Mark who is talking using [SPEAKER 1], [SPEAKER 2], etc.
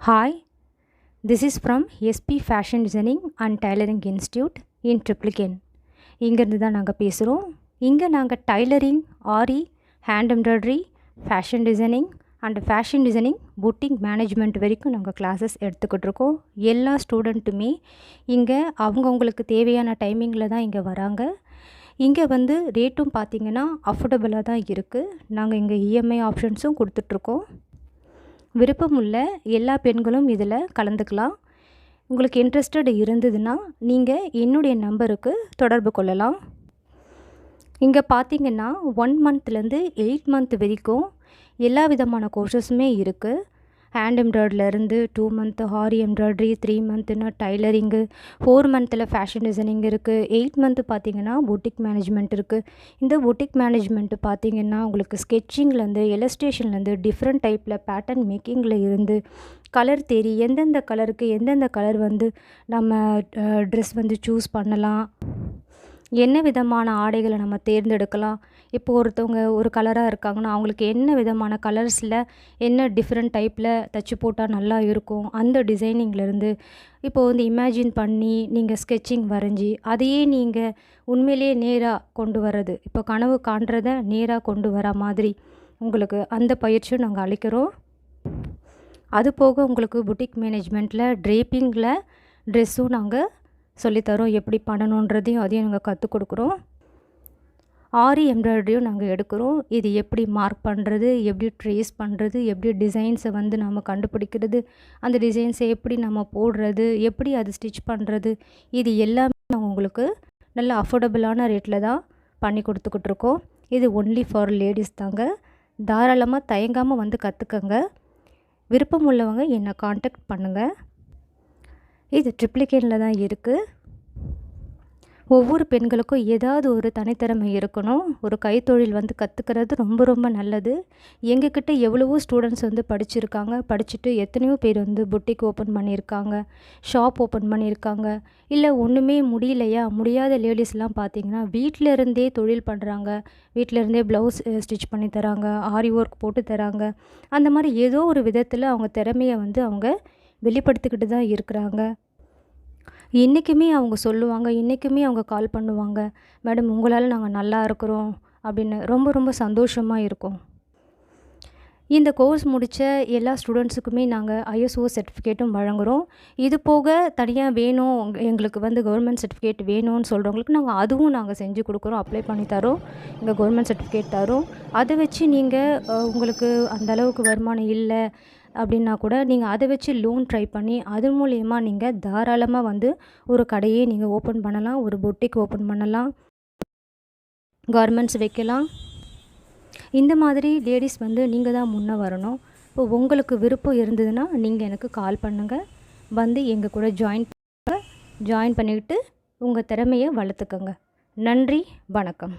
[SPEAKER 1] Hi, this is from SP Fashion Designing and Tailoring Institute in Triplicane. இங்கேருந்து தான் நாங்கள் பேசுகிறோம். இங்கே நாங்கள் tailoring, aari, hand embroidery, fashion designing and fashion designing boutique management வரைக்கும் நாங்கள் கிளாஸஸ் எடுத்துக்கிட்டு இருக்கோம். எல்லா ஸ்டூடெண்ட்டுமே இங்கே அவங்கவுங்களுக்கு தேவையான டைமிங்கில் தான் இங்கே வராங்க. இங்கே வந்து ரேட்டும் பார்த்திங்கன்னா அஃபோர்டபுளாக தான் இருக்குது. நாங்கள் இங்கே இஎம்ஐ ஆப்ஷன்ஸும் கொடுத்துட்ருக்கோம். விருப்பமுள்ள எல்லா பெண்களும் இதில் கலந்துக்கலாம். உங்களுக்கு இன்ட்ரெஸ்டட் இருந்ததுன்னா நீங்கள் என்னுடைய நம்பருக்கு தொடர்பு கொள்ளலாம். இங்கே பார்த்தீங்கன்னா 1 மந்த்லேருந்து 8 மந்த் வரைக்கும் எல்லா விதமான கோர்சஸுமே இருக்குது. ஹேண்ட் எம்ப்ராய்டரிலேருந்து 2 மந்த் ஆரி எம்ப்ராய்டரி, 3 மந்த்துன்னா டைலரிங்கு, 4 மந்தில் ஃபேஷன் டிசைனிங் இருக்குது, 8 மந்த்து பார்த்திங்கன்னா புட்டிக் மேனேஜ்மெண்ட் இருக்குது. இந்த புட்டிக் மேனேஜ்மெண்ட்டு பார்த்திங்கன்னா உங்களுக்கு ஸ்கெட்சிங்லேருந்து எலஸ்ட்ரேஷன்லேருந்து டிஃப்ரெண்ட் டைப்பில் பேட்டர்ன் மேக்கிங்கில் இருந்து கலர் தேரி எந்தெந்த கலருக்கு எந்தெந்த கலர் வந்து நம்ம ட்ரெஸ் வந்து சூஸ் பண்ணலாம், என்ன விதமான ஆடைகளை நம்ம தேர்ந்தெடுக்கலாம். இப்போ ஒருத்தவங்க ஒரு கலராக இருக்காங்கன்னா அவங்களுக்கு என்ன விதமான கலர்ஸில் என்ன டிஃப்ரெண்ட் டைப்பில் தைச்சி போட்டால் நல்லா இருக்கும், அந்த டிசைனிங்லேருந்து இப்போது வந்து இமேஜின் பண்ணி நீங்கள் ஸ்கெட்சிங் வரைஞ்சி அதையே நீங்கள் உண்மையிலேயே நேராக கொண்டு வர்றது, இப்போ கனவு காண்றதை நேராக கொண்டு வர மாதிரி உங்களுக்கு அந்த பயிற்சியும் நாங்கள் அளிக்கிறோம். அது போக உங்களுக்கு புட்டிக் மேனேஜ்மெண்ட்டில் ட்ரேப்பிங்கில் ட்ரெஸ்ஸும் நாங்கள் சொல்லித்தரோம். எப்படி பண்ணணுன்றதையும் அதையும் நாங்கள் கற்றுக் கொடுக்குறோம். ஆரி எம்ப்ராய்டரியும் நாங்கள் எடுக்கிறோம். இது எப்படி மார்க் பண்ணுறது, எப்படி ட்ரேஸ் பண்ணுறது, எப்படி டிசைன்ஸை வந்து நம்ம கண்டுபிடிக்கிறது, அந்த டிசைன்ஸை எப்படி நம்ம போடுறது, எப்படி அது ஸ்டிச் பண்ணுறது, இது எல்லாமே நாங்கள் உங்களுக்கு நல்ல அஃபோர்டபுளான ரேட்டில் தான் பண்ணி கொடுத்துக்கிட்ருக்கோம். இது ஒன்லி ஃபார் லேடிஸ் தாங்க. தாராளமாக தயங்காமல் வந்து கற்றுக்கங்க. விருப்பம் உள்ளவங்க என்னை காண்டாக்ட் பண்ணுங்கள். இது ட்ரிப்ளிகேனில் தான் இருக்குது. ஒவ்வொரு பெண்களுக்கும் ஏதாவது ஒரு தனித்திறமை இருக்கணும். ஒரு கைத்தொழில் வந்து கற்றுக்கிறது ரொம்ப ரொம்ப நல்லது. எங்ககிட்ட எவ்வளவோ ஸ்டூடெண்ட்ஸ் வந்து படிச்சிருக்காங்க. படிச்சுட்டு எத்தனையோ பேர் வந்து புட்டிக் ஓப்பன் பண்ணியிருக்காங்க, ஷாப் ஓப்பன் பண்ணியிருக்காங்க. இல்லை ஒன்றுமே முடியாத லேடிஸ்லாம் பார்த்திங்கன்னா வீட்டில் இருந்தே தொழில் பண்ணுறாங்க. வீட்டில் இருந்தே ப்ளவுஸ் ஸ்டிச் பண்ணி தராங்க, ஆரி ஒர்க் போட்டு தராங்க. அந்த மாதிரி ஏதோ ஒரு விதத்தில் அவங்க திறமையை வந்து அவங்க வெளிப்படுத்திக்கிட்டு தான் இருக்கிறாங்க. இன்றைக்குமே அவங்க சொல்லுவாங்க, இன்றைக்குமே அவங்க கால் பண்ணுவாங்க, மேடம் உங்களால் நாங்கள் நல்லா இருக்கிறோம் அப்படின்னு ரொம்ப ரொம்ப சந்தோஷமாக இருக்கும். இந்த கோர்ஸ் முடித்த எல்லா ஸ்டூடெண்ட்ஸுக்குமே நாங்கள் ISO சர்டிஃபிகேட்டும் வழங்குகிறோம். இது போக தனியாக வேணும், எங்களுக்கு வந்து கவர்மெண்ட் சர்டிஃபிகேட் வேணும்னு சொல்கிறவங்களுக்கு நாங்கள் அதுவும் நாங்கள் செஞ்சு கொடுக்குறோம், அப்ளை பண்ணி தரோம். இங்கே கவர்மெண்ட் சர்டிஃபிகேட் தரோம். அதை வச்சு நீங்கள் உங்களுக்கு அந்தளவுக்கு வருமானம் இல்லை அப்படின்னா கூட நீங்கள் அதை வச்சு லோன் ட்ரை பண்ணி அது மூலயமா நீங்கள் தாராளமாக வந்து ஒரு கடையே நீங்கள் ஓப்பன் பண்ணலாம், ஒரு பொட்டிக் ஓப்பன் பண்ணலாம், கார்மெண்ட்ஸ் வைக்கலாம். இந்த மாதிரி லேடிஸ் வந்து நீங்கள் தான் முன்னே வரணும். இப்போ உங்களுக்கு விருப்பம் இருந்ததுன்னா நீங்கள் எனக்கு கால் பண்ணுங்கள், வந்து எங்கள் கூட ஜாயின் பண்ணிக்கிட்டு உங்கள் திறமையை வளர்த்துக்கங்க. நன்றி, வணக்கம்.